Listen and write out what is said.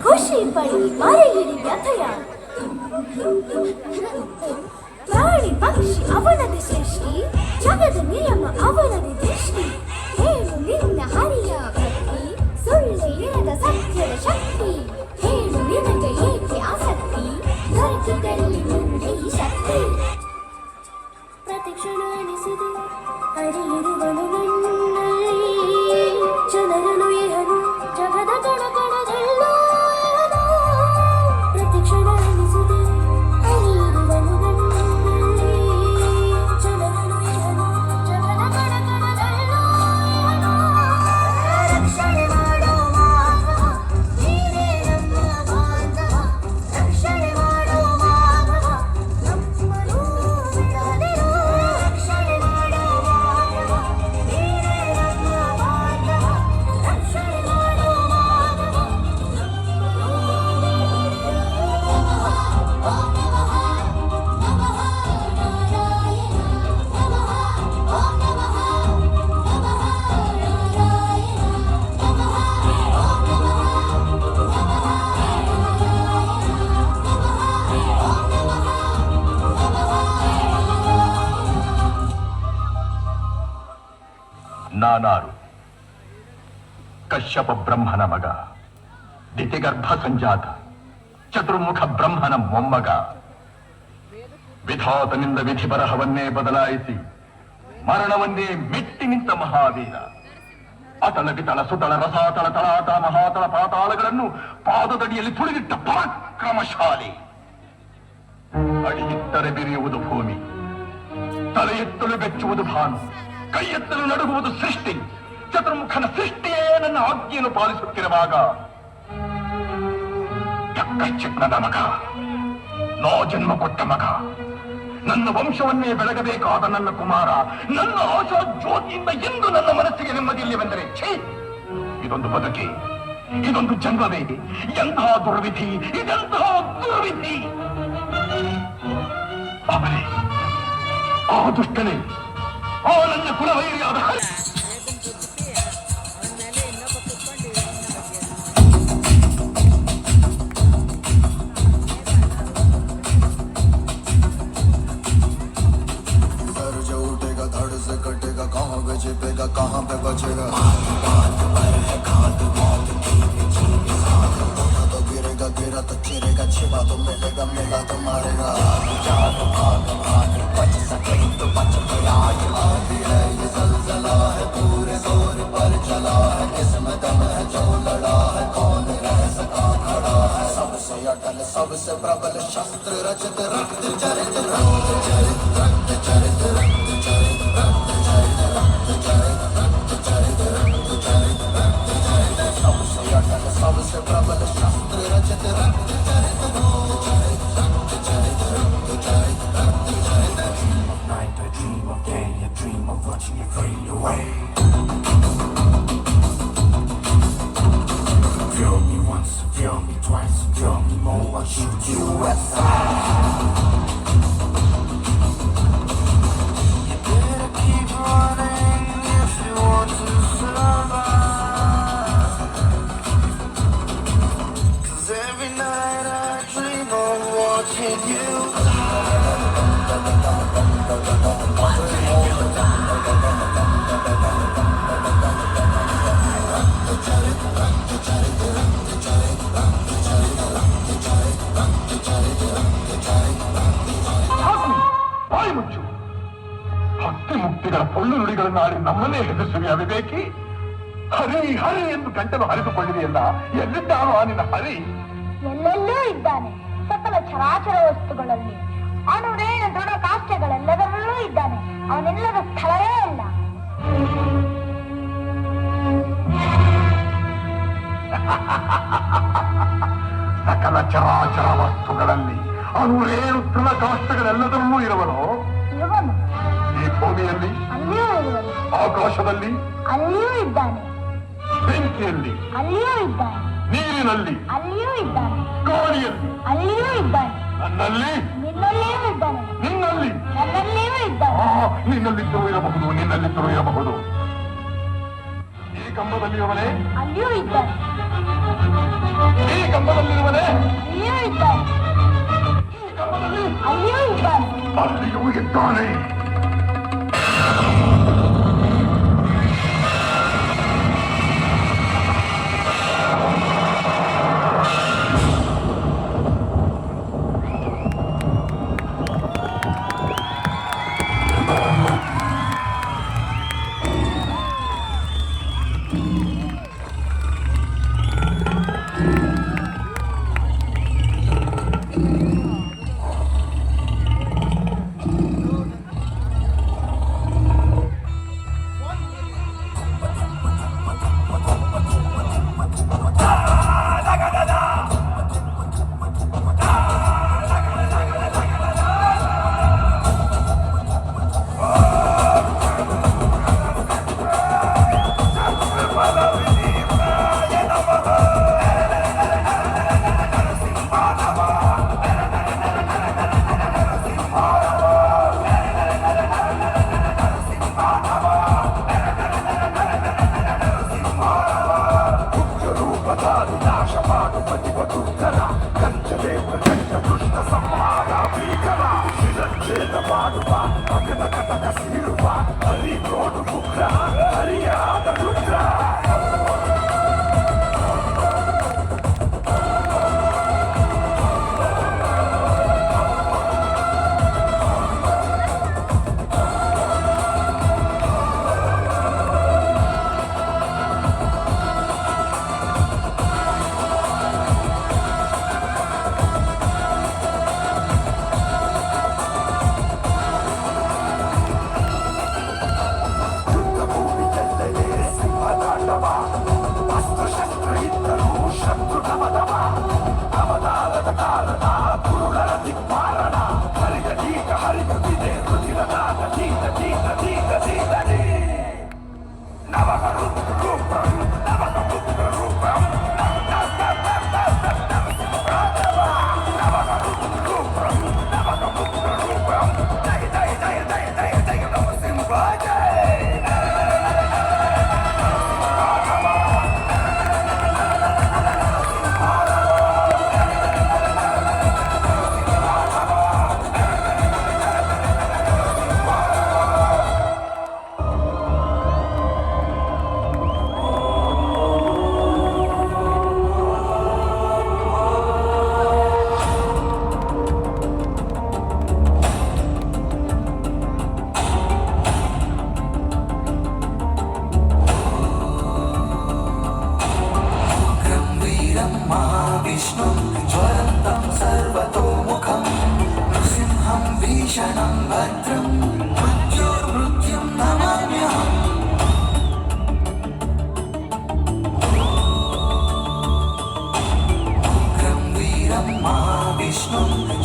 ಖುಷಿ ಪಡಿ ಮರೆಯಿರಿ ವ್ಯಥೆಯ ಪ್ರಾಣಿ ಪಕ್ಷಿ ಅವನದಿ ಸೃಷ್ಟಿ ಜಗದ ನಿಯಮ ಅವನದಿ ದೃಷ್ಟಿ ಹೇಳು ನಿನ್ನ ಹರಿಯ ಭಕ್ತಿ ಸುಳ್ಳೆ ಇರದ ಸತ್ಯದ ಶಕ್ತಿ ಹೇಳು ನಿನಗೆ ಏಕೆ ಆಸಕ್ತಿ ದೊರಕಿದಲ್ಲಿ ಮುಂದೆ ಈ ಶಕ್ತಿ ಪ್ರತಿಕ್ಷಣ ಅನಿಸಿದೆ ಹರಿಯಿರುವನು ನನ್ನಲ್ಲಿ ಜನರನು ಏಹನು ಜಗದ ಕಣ ಕಣದಲ್ಲ ಪ್ರತಿಕ್ಷಣ ಅನಿಸಿದೆ ಹರಿಯಿರುವನು ನನ್ನಲ್ಲಿ ಜನರನು ಏಹನು ಜಗದ ಕಣ ಕಣದಲ್ಲ ರಕ್ಷಣೆ ಮಾಡೋ ಮಾನವ ನೀನೇ ನಮ್ಮ ಬಾಂಧವ ರಕ್ಷಣೆ ಮಾಡೋ ಮಾನವ ನಮ್ಮನ್ನು ಬಿಡದಿರು ರಕ್ಷಣೆ ಮಾಡೋ ಮಾನವ ನೀನೇ ನಮ್ಮ ಬಾಂಧವ ರಕ್ಷಣೆ ಮಾಡೋ ಮಾನವ ನಾನಾರು ಕಶ್ಯಪ ಬ್ರಹ್ಮನ ಮಗ ದಿತಿಗರ್ಭ ಸಂಜಾತ ಚತುರ್ಮುಖ ಬ್ರಹ್ಮನ ಮೊಮ್ಮಗ ವಿಧಾತನಿಂದ ವಿಧಿ ಬರಹವನ್ನೇ ಬದಲಾಯಿಸಿ ಮರಣವನ್ನೇ ಮೆಟ್ಟಿ ನಿಂತ ಮಹಾವೀರ ಅತಳ ವಿತಳ ಸುತಳ ರಸಾತಳ ತಳಾತ ಮಹಾತಳ ಪಾತಾಳಗಳನ್ನು ಪಾದದಡಿಯಲ್ಲಿ ತುಳಿದಿಟ್ಟ ಪರಾಕ್ರಮಶಾಲಿ ಅಡಿಯಿತ್ತರೆ ಬಿರಿಯುವುದು ಭೂಮಿ ತಲೆ ಎತ್ತಲು ಬೆಚ್ಚುವುದು ಭಾನು ಕೈ ಎತ್ತಲು ನಡುಗುವುದು ಸೃಷ್ಟಿ ಚತುರ್ಮುಖನ ಸೃಷ್ಟಿಯೇ ನನ್ನ ಆಜ್ಞೆಯನ್ನು ಪಾಲಿಸುತ್ತಿರುವಾಗ ಚಿಕ್ಕದ ಮಗ ನೋ ಜನ್ಮ ಕೊಟ್ಟ ಮಗ ನನ್ನ ವಂಶವನ್ನೇ ಬೆಳಗಬೇಕಾದ ನನ್ನ ಕುಮಾರ ನನ್ನ ಆಶಾ ಜ್ಯೋತಿಯಿಂದ ಎಂದು ನನ್ನ ಮನಸ್ಸಿಗೆ ನೆಮ್ಮದಿಯಿಲ್ಲವೆಂದರೆ ಛೇ ಇದೊಂದು ಬದುಕಿ ಇದೊಂದು ಜನ್ಮವೇ ಎಂತಹ ದುರ್ವಿಧಿ ಇದೆಂತಹ ದುರ್ವಿಧಿ ಅವನೇ ಆ ದುಷ್ಟನೇ ಆ ನನ್ನ ಕುಲವೈರಿಯಾದ कटेगा कहाँ पे छिपेगा कहाँ पे बचेगा तो गिरेगा गिरा तो चिरेगा छिपा तो मिलेगा मिला तो मारेगा बच सके तो बच गया है ये ज़लज़ला है पूरे दौर पर चला है किस्म दम है जो लड़ा है कौन रह सका खड़ा है सबसे अटल सबसे प्रबल शस्त्र रचित रक्त चरित रक्त चरित रक्त चरित रक्त चरित सबसे प्रबल शस्त्र रचित रक्त चरित रक्त चरित रक्त चरित रक्त चरित dream of night I dream of day I dream of watching you fade away feel me once feel me twice feel me more I'll shoot you aside you better keep running if you want to survive every night I dream of watching you ಬಾಯಿ ಮುಚ್ಚು ಭಕ್ತಿ ಮುಕ್ತಿಗಳ ಪೊಳ್ಳು ನುಡಿಗಳನ್ನು ಆಡಿ ನಮ್ಮನ್ನೇ ಹೆದರಿಸುವೆ ಅವಿವೇಕಿ ಹರಿ ಹರಿ ಎಂದು ಗಂಟಲು ಹರಿದುಕೊಂಡಿದೆಯಲ್ಲ ಎಲ್ಲಿದ್ದಾನೋ ಆ ನಿನ್ನ ಹರಿ ಎಲ್ಲೆಲ್ಲೂ ಇದ್ದಾನೆ ಸಕಲ ಚರಾಚರ ವಸ್ತುಗಳಲ್ಲಿ ಅಣುರೇಣ ದೃಢ ಕಾಷ್ಠಗಳೆಲ್ಲದರಲ್ಲೂ ಇದ್ದಾನೆ ಅವನೆಲ್ಲದ ಸ್ಥಳವೇ ಇಲ್ಲ ಸಕಲ ಚರಾಚರ ವಸ್ತುಗಳಲ್ಲಿ ಅಣುರೇಣು ತೃಣ ಕಾಷ್ಠಗಳೆಲ್ಲದರಲ್ಲೂ ಇರುವನು ಇವನು ಈ ಭೂಮಿಯಲ್ಲಿ ಅಲ್ಲಿಯೂ ಇರುವನು ಆಕಾಶದಲ್ಲಿ ಅಲ್ಲಿಯೂ ಇದ್ದಾನೆ ಬೆಂಕಿಯಲ್ಲಿ ಅಲ್ಲಿಯೂ ಇದ್ದಾನೆ ನೀರಿನಲ್ಲಿ ಅಲ್ಲಿಯೂ ಇದ್ದಾನೆ ಗಾಳಿಯಲ್ಲಿ ಅಲ್ಲಿಯೂ ಇದ್ದಾನೆ ನನ್ನಲ್ಲಿ ನಿನ್ನಲ್ಲಿಯೂ ಇದ್ದಾನೆ ನಿನ್ನಲ್ಲಿ ನನ್ನಲ್ಲಿಯೂ ಇದ್ದಾನೆ ನಿನ್ನಲ್ಲಿದ್ದರೂ ಇರಬಹುದು ನಿನ್ನಲ್ಲಿದ್ದರೂ ಇರಬಹುದು ಕಂಬದಲ್ಲಿರುವನೇ? ಅಲ್ಲಿಯೂ ಇದ್ದಾನೆ. ಈ ಕಂಬದಲ್ಲಿರುವನೇ? ಅಲ್ಲಿಯೂ ಇದ್ದಾನೆ. ಈ ಕಂಬದಲ್ಲಿ? ಅಲ್ಲಿಯೂ ಇದ್ದಾನೆ. ಅಲ್ಲಿಯೂ ಇದ್ದಾನೆ. महाविष्णुं